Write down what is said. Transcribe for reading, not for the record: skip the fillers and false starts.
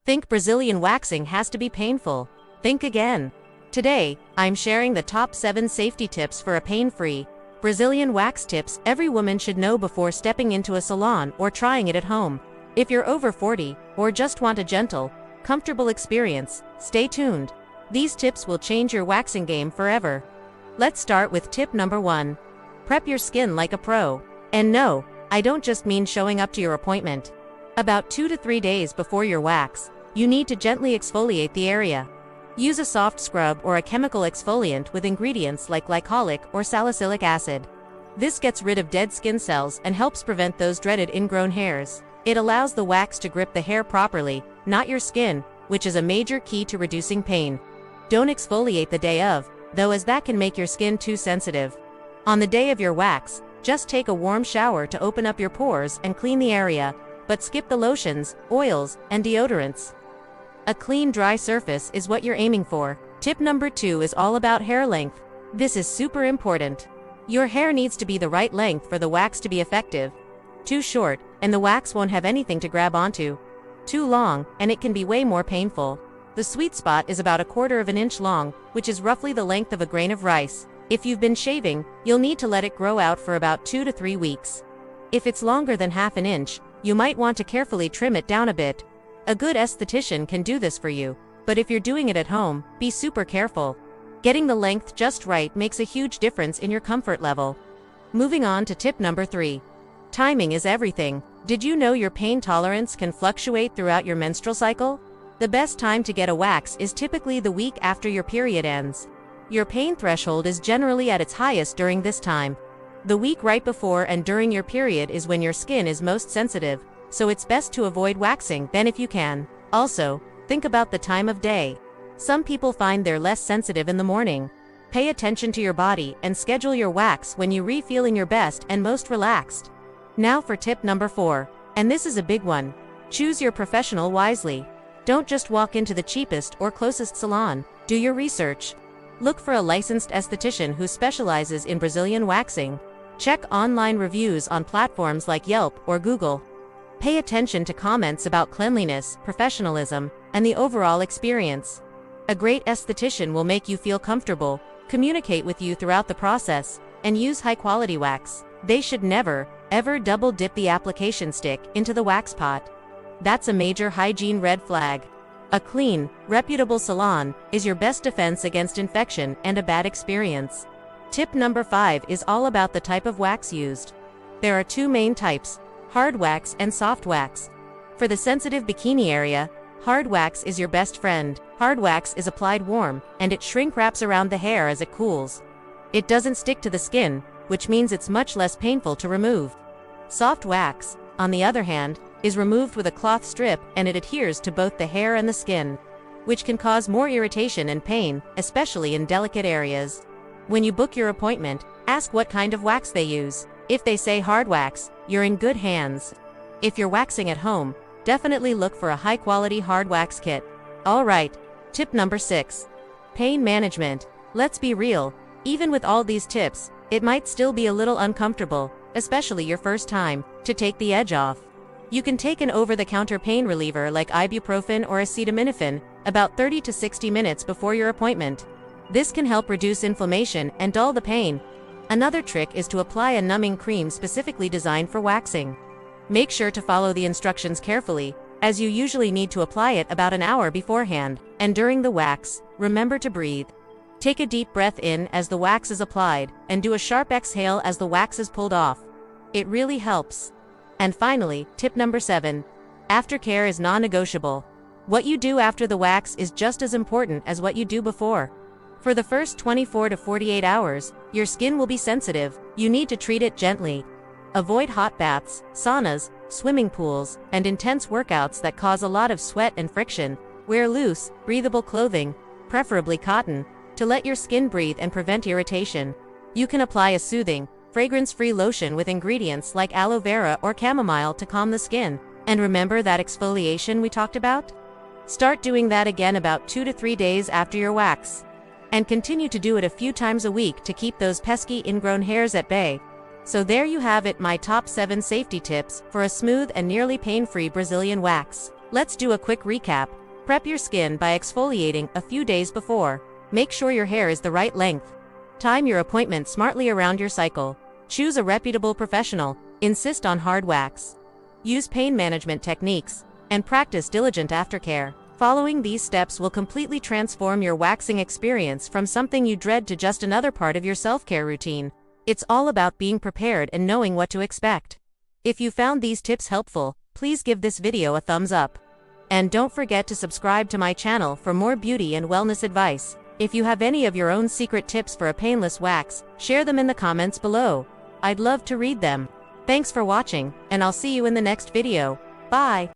Think Brazilian waxing has to be painful? Think again. Today, I'm sharing the top 7 safety tips for a pain-free Brazilian wax tips every woman should know before stepping into a salon or trying it at home. If you're over 40 or just want a gentle, comfortable experience, stay tuned. These tips will change your waxing game forever. Let's start with tip number 1. Prep your skin like a pro. And no, I don't just mean showing up to your appointment. About 2 to 3 days before your wax, you need to gently exfoliate the area. Use a soft scrub or a chemical exfoliant with ingredients like glycolic or salicylic acid. This gets rid of dead skin cells and helps prevent those dreaded ingrown hairs. It allows the wax to grip the hair properly, not your skin, which is a major key to reducing pain. Don't exfoliate the day of, though, as that can make your skin too sensitive. On the day of your wax, just take a warm shower to open up your pores and clean the area, but skip the lotions, oils, and deodorants. A clean, dry surface is what you're aiming for. Tip number 2 is all about hair length. This is super important. Your hair needs to be the right length for the wax to be effective. Too short, and the wax won't have anything to grab onto. Too long, and it can be way more painful. The sweet spot is about 1/4 of an inch long, which is roughly the length of a grain of rice. If you've been shaving, you'll need to let it grow out for about 2 to 3 weeks. If it's longer than 1/2 inch, you might want to carefully trim it down a bit. A good esthetician can do this for you, but if you're doing it at home, be super careful. Getting the length just right makes a huge difference in your comfort level. Moving on to tip number 3. Timing is everything. Did you know your pain tolerance can fluctuate throughout your menstrual cycle? The best time to get a wax is typically the week after your period ends. Your pain threshold is generally at its highest during this time. The week right before and during your period is when your skin is most sensitive, so it's best to avoid waxing then if you can. Also, think about the time of day. Some people find they're less sensitive in the morning. Pay attention to your body and schedule your wax when you're feeling your best and most relaxed. Now for tip number 4, and this is a big one. Choose your professional wisely. Don't just walk into the cheapest or closest salon. Do your research. Look for a licensed esthetician who specializes in Brazilian waxing. Check online reviews on platforms like Yelp or Google. Pay attention to comments about cleanliness, professionalism, and the overall experience. A great esthetician will make you feel comfortable, communicate with you throughout the process, and use high-quality wax. They should never, ever double-dip the application stick into the wax pot. That's a major hygiene red flag. A clean, reputable salon is your best defense against infection and a bad experience. Tip number 5 is all about the type of wax used. There are 2 main types: hard wax and soft wax. For the sensitive bikini area, hard wax is your best friend. Hard wax is applied warm, and it shrink wraps around the hair as it cools. It doesn't stick to the skin, which means it's much less painful to remove. Soft wax, on the other hand, is removed with a cloth strip and it adheres to both the hair and the skin, which can cause more irritation and pain, especially in delicate areas. When you book your appointment, ask what kind of wax they use. If they say hard wax, you're in good hands. If you're waxing at home, definitely look for a high-quality hard wax kit. Alright, tip number 6. Pain management. Let's be real, even with all these tips, it might still be a little uncomfortable, especially your first time, to take the edge off. You can take an over-the-counter pain reliever like ibuprofen or acetaminophen about 30 to 60 minutes before your appointment. This can help reduce inflammation and dull the pain. Another trick is to apply a numbing cream specifically designed for waxing. Make sure to follow the instructions carefully, as you usually need to apply it about an hour beforehand, and during the wax, remember to breathe. Take a deep breath in as the wax is applied, and do a sharp exhale as the wax is pulled off. It really helps. And finally, tip number 7. Aftercare is non-negotiable. What you do after the wax is just as important as what you do before. For the first 24 to 48 hours, your skin will be sensitive. You need to treat it gently. Avoid hot baths, saunas, swimming pools, and intense workouts that cause a lot of sweat and friction. Wear loose, breathable clothing, preferably cotton, to let your skin breathe and prevent irritation. You can apply a soothing, fragrance-free lotion with ingredients like aloe vera or chamomile to calm the skin. And remember that exfoliation we talked about? Start doing that again about 2 to 3 days after your wax. And continue to do it a few times a week to keep those pesky ingrown hairs at bay. So there you have it, my top 7 safety tips for a smooth and nearly pain-free Brazilian wax. Let's do a quick recap. Prep your skin by exfoliating a few days before. Make sure your hair is the right length. Time your appointment smartly around your cycle. Choose a reputable professional. Insist on hard wax. Use pain management techniques, and practice diligent aftercare. Following these steps will completely transform your waxing experience from something you dread to just another part of your self-care routine. It's all about being prepared and knowing what to expect. If you found these tips helpful, please give this video a thumbs up. And don't forget to subscribe to my channel for more beauty and wellness advice. If you have any of your own secret tips for a painless wax, share them in the comments below. I'd love to read them. Thanks for watching, and I'll see you in the next video. Bye!